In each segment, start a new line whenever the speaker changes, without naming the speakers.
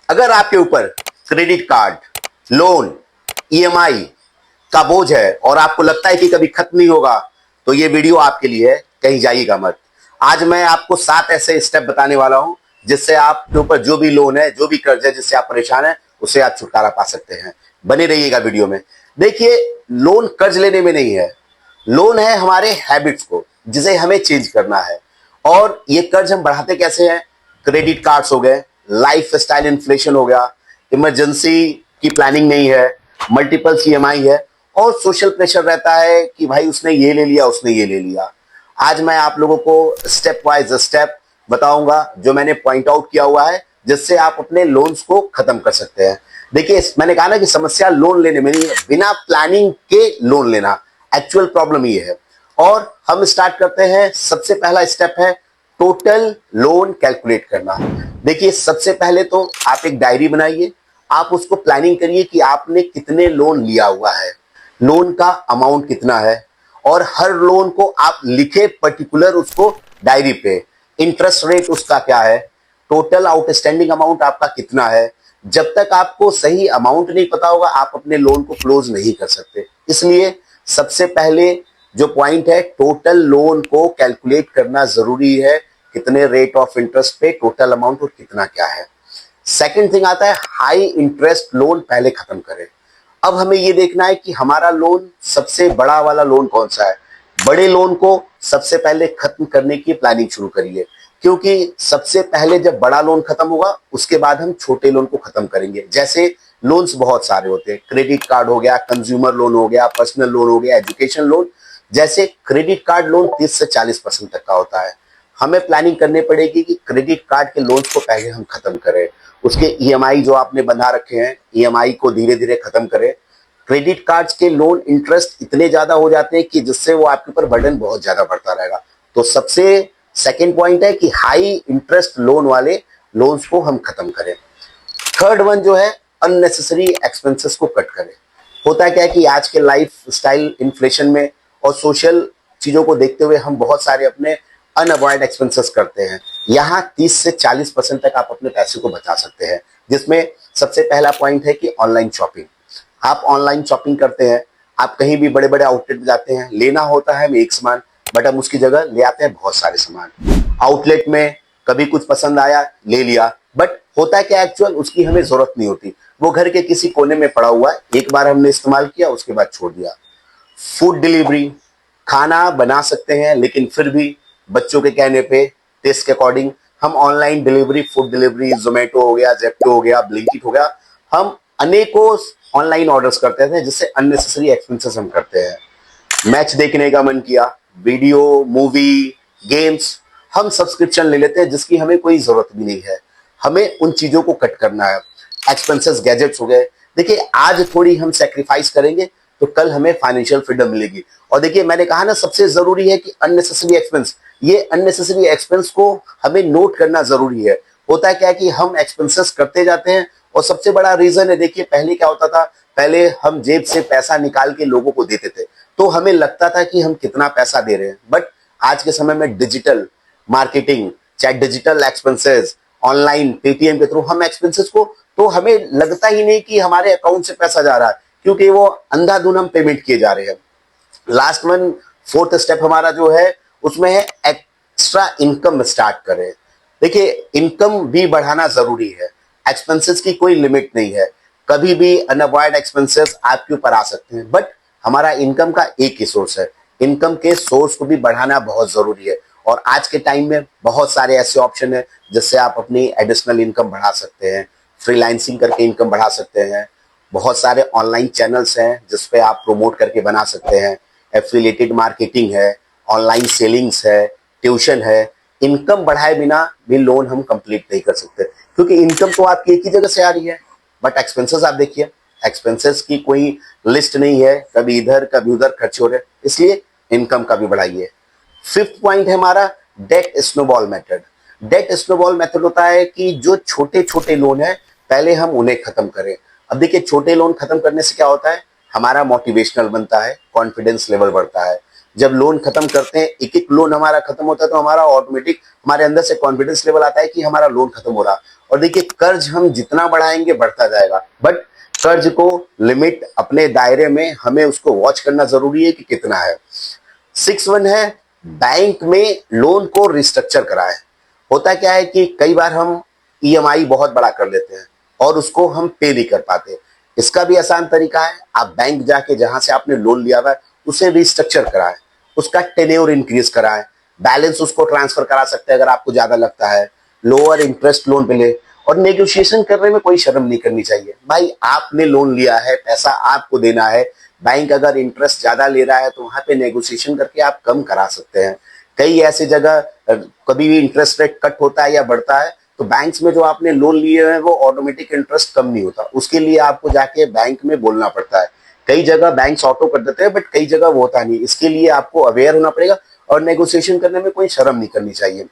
अगर आपके ऊपर क्रेडिट कार्ड, लोन, ईएमआई का बोझ है और आपको लगता है कि कभी खत्म नहीं होगा, तो ये वीडियो आपके लिए है, कहीं जाइएगा मत। आज मैं आपको 7 ऐसे स्टेप बताने वाला हूं जिससे आपके ऊपर जो भी लोन है, जो भी कर्ज है, जिससे आप परेशान हैं, उससे आप छुटकारा पा सकते हैं। बने रहिएगा वीडियो में। देखिए, लोन कर्ज लेने में नहीं है, लोन है हमारे हैबिट्स को, जिसे हमें चेंज करना है। और ये कर्ज हम बढ़ाते कैसे हैं? क्रेडिट कार्ड्स हो गए, लाइफ स्टाइल इन्फ्लेशन हो गया, इमरजेंसी की प्लानिंग नहीं है, मल्टीपल ईएमआई है, और सोशल प्रेशर रहता है कि भाई उसने ये ले लिया, उसने ये ले लिया। आज मैं आप लोगों को स्टेप वाइज स्टेप बताऊंगा जो मैंने पॉइंट आउट किया हुआ है, जिससे आप अपने लोन्स को खत्म कर सकते हैं। देखिए, मैंने कहा ना कि समस्या लोन लेने में नहीं है, बिना प्लानिंग के लोन लेना एक्चुअल प्रॉब्लम ये है। और हम स्टार्ट करते हैं। सबसे पहला स्टेप है टोटल लोन कैलकुलेट करना। देखिए, सबसे पहले तो आप एक डायरी बनाइए, आप उसको प्लानिंग करिए कि आपने कितने लोन लिया हुआ है, लोन का अमाउंट कितना है, और हर लोन को आप लिखे पर्टिकुलर उसको डायरी पे। इंटरेस्ट रेट उसका क्या है, टोटल आउटस्टैंडिंग अमाउंट आपका कितना है। जब तक आपको सही अमाउंट नहीं पता होगा, आप अपने लोन को क्लोज नहीं कर सकते। इसलिए सबसे पहले जो पॉइंट है, टोटल लोन को कैलकुलेट करना जरूरी है, कितने रेट ऑफ इंटरेस्ट पे, टोटल अमाउंट और कितना क्या है। सेकंड थिंग आता है हाई इंटरेस्ट लोन पहले खत्म करें। अब हमें यह देखना है कि हमारा लोन सबसे बड़ा वाला लोन कौन सा है। बड़े लोन को सबसे पहले खत्म करने की प्लानिंग शुरू करिए, क्योंकि सबसे पहले जब बड़ा लोन खत्म होगा, उसके बाद हम छोटे लोन को खत्म करेंगे। जैसे लोन्स बहुत सारे होते हैं, क्रेडिट कार्ड हो गया, कंज्यूमर लोन हो गया, पर्सनल लोन हो गया, एजुकेशन लोन। जैसे क्रेडिट कार्ड लोन 30 से 40% तक का होता है। हमें प्लानिंग करनी पड़ेगी कि क्रेडिट कार्ड के लोन्स को पहले हम खत्म करें, उसके ईएमआई जो आपने बना रखे हैं, ईएमआई को धीरे धीरे खत्म करें। क्रेडिट कार्ड्स के लोन इंटरेस्ट इतने ज्यादा हो जाते हैं कि जिससे वो आपके ऊपर बर्डन बहुत ज्यादा बढ़ता रहेगा। तो सबसे सेकेंड पॉइंट है कि हाई इंटरेस्ट लोन वाले लोन्स को हम खत्म करें। थर्ड वन जो है, अननेसेसरी एक्सपेंसेस को कट करें। होता क्या है कि आज के लाइफ स्टाइल इन्फ्लेशन में और सोशल चीजों को देखते हुए हम बहुत सारे अपने अनअवॉइड एक्सपेंसेस करते हैं। यहाँ 30 से 40% तक आप अपने पैसे को बचा सकते हैं, जिसमें सबसे पहला पॉइंट है कि ऑनलाइन शॉपिंग। आप ऑनलाइन शॉपिंग करते हैं, आप कहीं भी बड़े बड़े आउटलेट जाते हैं, लेना होता है हमें एक सामान, बट हम उसकी जगह ले आते हैं बहुत सारे सामान। आउटलेट में कभी कुछ पसंद आया, ले लिया, बट होता है क्या, एक्चुअल उसकी हमें जरूरत नहीं होती, वो घर के किसी कोने में पड़ा हुआ है, एक बार हमने इस्तेमाल किया, उसके बाद छोड़ दिया। फूड डिलीवरी, खाना बना सकते हैं, लेकिन फिर भी बच्चों के कहने पे, टेस्ट के अकॉर्डिंग हम online delivery, food delivery, Zomato हो गया, जेप्टो हो गया, ब्लिंकिट हो गया, हम अनेकों ऑनलाइन ऑर्डर्स करते थे, जिससे अननेसेसरी एक्सपेंसेस हम करते हैं। मैच देखने का मन किया, वीडियो, मूवी, गेम्स, हम सब्सक्रिप्शन ले लेते हैं जिसकी हमें कोई जरूरत भी नहीं है। हमें उन चीजों को कट करना है। एक्सपेंसेस, गैजेट्स हो गए। देखिए, आज थोड़ी हम सेक्रीफाइस करेंगे तो कल हमें फाइनेंशियल फ्रीडम मिलेगी। और देखिए, मैंने कहा ना, सबसे जरूरी है कि अननेसेसरी एक्सपेंस, ये अननेसेसरी एक्सपेंस को हमें नोट करना जरूरी है। होता है क्या कि हम एक्सपेंसेस करते जाते हैं, और सबसे बड़ा रीजन है, देखिए पहले क्या होता था, पहले हम जेब से पैसा निकाल के लोगों को देते थे, तो हमें लगता था कि हम कितना पैसा दे रहे हैं। बट आज के समय में डिजिटल मार्केटिंग, चाहे डिजिटल एक्सपेंसेस, ऑनलाइन पेटीएम के थ्रू हम एक्सपेंसेस को, तो हमें लगता ही नहीं कि हमारे अकाउंट से पैसा जा रहा है, क्योंकि वो अंधाधुन हम पेमेंट किए जा रहे हैं। लास्ट वन, फोर्थ स्टेप हमारा जो है, उसमें है एक्स्ट्रा इनकम स्टार्ट करें। देखिए, इनकम भी बढ़ाना जरूरी है, एक्सपेंसेस की कोई लिमिट नहीं है। कभी भी अनअवॉइड एक्सपेंसेस आपके ऊपर आ सकते हैं, बट हमारा इनकम का एक ही सोर्स है। इनकम के सोर्स को भी बढ़ाना बहुत जरूरी है। और आज के टाइम में बहुत सारे ऐसे ऑप्शन है जिससे आप अपनी एडिशनल इनकम बढ़ा सकते हैं। फ्रीलांसिंग करके इनकम बढ़ा सकते हैं। बहुत सारे ऑनलाइन चैनल्स हैं जिसपे आप प्रमोट करके बना सकते हैं। एफिलिएटेड मार्केटिंग है, ऑनलाइन सेलिंग्स है, ट्यूशन है। इनकम बढ़ाए बिना भी लोन हम कंप्लीट नहीं कर सकते, क्योंकि इनकम तो आपकी एक ही जगह से आ रही है, बट एक्सपेंसेस आप देखिए, एक्सपेंसेस की कोई लिस्ट नहीं है, कभी इधर कभी उधर खर्च हो रहे, इसलिए इनकम का भी बढ़ाइए। फिफ्थ पॉइंट है हमारा debt snowball method. Debt snowball method होता है कि जो छोटे छोटे लोन है, पहले हम उन्हें खत्म करें। अब देखिए, छोटे लोन खत्म करने से क्या होता है, हमारा मोटिवेशनल बनता है, कॉन्फिडेंस लेवल बढ़ता है। जब लोन खत्म करते हैं, एक एक लोन हमारा खत्म होता है तो हमारा ऑटोमेटिक हमारे अंदर से कॉन्फिडेंस लेवल आता है कि हमारा लोन खत्म हो रहा। और देखिए, कर्ज हम जितना बढ़ाएंगे बढ़ता जाएगा, बट कर्ज को लिमिट अपने दायरे में हमें उसको वॉच करना जरूरी है कि कितना है। 6.1 है, बैंक में लोन को रिस्ट्रक्चर कराएं। होता क्या है कि कई बार हम ईएमआई बहुत बड़ा कर लेते हैं और उसको हम पे नहीं कर पाते। इसका भी आसान तरीका है, आप बैंक जाके जहां से आपने लोन लिया हुआ है उसे रिस्ट्रक्चर कराएं, उसका टेन्योर इंक्रीज कराएं, बैलेंस उसको ट्रांसफर करा सकते हैं अगर आपको ज्यादा लगता है, लोअर इंटरेस्ट लोन पे ले। और नेगोशिएशन करने में कोई शर्म नहीं करनी चाहिए। भाई, आपने लोन लिया है, पैसा आपको देना है, बैंक अगर इंटरेस्ट ज्यादा ले रहा है तो वहां पे नेगोशिएशन करके आप कम करा सकते हैं। कई ऐसी जगह कभी भी इंटरेस्ट रेट कट होता है या बढ़ता है तो बैंक्स में जो आपने लोन लिए हैं वो ऑटोमेटिक इंटरेस्ट कम नहीं होता, उसके लिए आपको जाके बैंक में बोलना पड़ता है। कई जगह बैंक्स ऑटो कर देते हैं, बट कई जगह वो होता नहीं। इसके लिए आपको अवेयर होना पड़ेगा और नेगोशिएशन करने में कोई शर्म नहीं करनी चाहिए।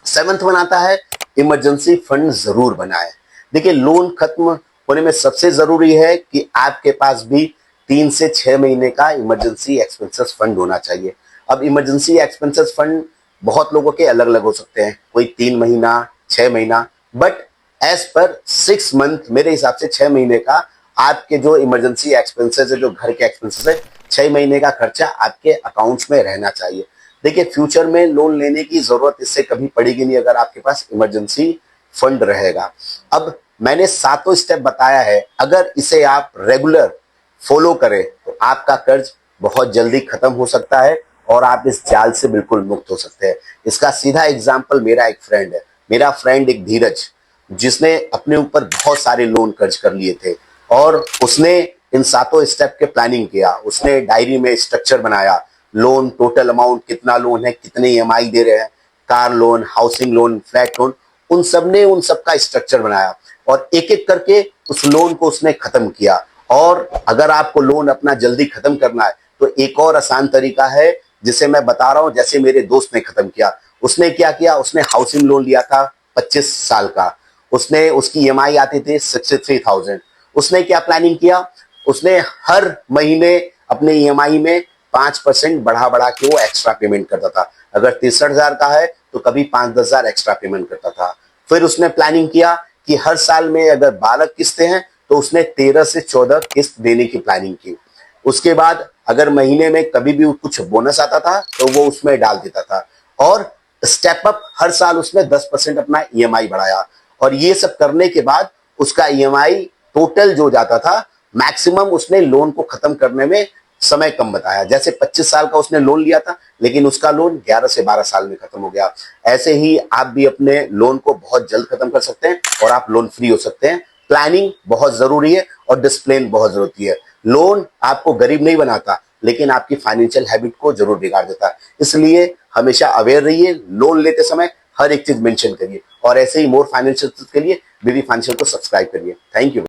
7th वन आता है, इमरजेंसी फंड जरूर बनाए। देखिए, लोन खत्म होने में सबसे जरूरी है कि आपके पास भी 3 से 6 महीने का इमरजेंसी एक्सपेंसेस फंड होना चाहिए। अब इमरजेंसी एक्सपेंसेस फंड बहुत लोगों के अलग अलग हो सकते हैं, कोई 3 महीना, 6 महीना, बट एज पर 6 मंथ मेरे हिसाब से 6 महीने का आपके जो इमरजेंसी एक्सपेंसेस है, जो घर के एक्सपेंसेस है, 6 महीने का खर्चा आपके अकाउंट्स में रहना चाहिए। देखिए, फ्यूचर में लोन लेने की जरूरत इससे कभी पड़ेगी नहीं अगर आपके पास इमरजेंसी फंड रहेगा। अब मैंने 7 स्टेप बताया है, अगर इसे आप रेगुलर फॉलो करें तो आपका कर्ज बहुत जल्दी खत्म हो सकता है और आप इस जाल से बिल्कुल मुक्त हो सकते हैं। इसका सीधा एग्जाम्पल मेरा एक फ्रेंड है, मेरा फ्रेंड एक धीरज, जिसने अपने ऊपर बहुत सारे लोन कर्ज कर लिए थे और उसने इन 7 स्टेप के प्लानिंग किया। उसने डायरी में स्ट्रक्चर बनाया, लोन, टोटल अमाउंट, कितना लोन है, कितने ईएमआई दे रहे हैं, car loan, housing loan, flat loan, उन सब का स्ट्रक्चर बनाया और एक एक करके उस लोन को उसने खत्म किया। और अगर आपको लोन अपना जल्दी खत्म करना है तो एक और आसान तरीका है जिसे मैं बता रहा हूं, जैसे मेरे दोस्त ने खत्म किया। उसने क्या किया, उसने हाउसिंग लोन लिया था 25 साल का, उसने उसकी ईएमआई आती थी 63,000। उसने क्या प्लानिंग किया, उसने हर महीने अपने ईएमआई में 5% बढ़ा बढ़ा के वो एक्स्ट्रा पेमेंट करता था। अगर 63,000 का है तो कभी 5-10 हजार एक्स्ट्रा पेमेंट करता था। फिर उसने प्लानिंग किया कि हर साल में अगर 12 किस्तें हैं तो उसने 13 से 14 किस्त देने की प्लानिंग की। उसके बाद अगर महीने में कभी भी कुछ बोनस आता था तो वो उसमें डाल देता था और स्टेप अप हर साल उसने 10% अपना ईएमआई बढ़ाया। और ये सब करने के बाद उसका ईएमआई टोटल जो जाता था, मैक्सिमम उसने लोन को खत्म करने में समय कम बताया। जैसे 25 साल का उसने लोन लिया था लेकिन उसका लोन 11 से 12 साल में खत्म हो गया। ऐसे ही आप भी अपने लोन को बहुत जल्द खत्म कर सकते हैं और आप लोन फ्री हो सकते हैं। प्लानिंग बहुत जरूरी है और डिसिप्लिन बहुत जरूरी है। लोन आपको गरीब नहीं बनाता लेकिन आपकी फाइनेंशियल हैबिट को जरूर बिगाड़ देता है। इसलिए हमेशा अवेयर रहिए, लोन लेते समय हर एक चीज मेंशन करिए और ऐसे ही मोर फाइनेंशियल के लिए बीवी फाइनेंशियल को सब्सक्राइब करिए। Thank you.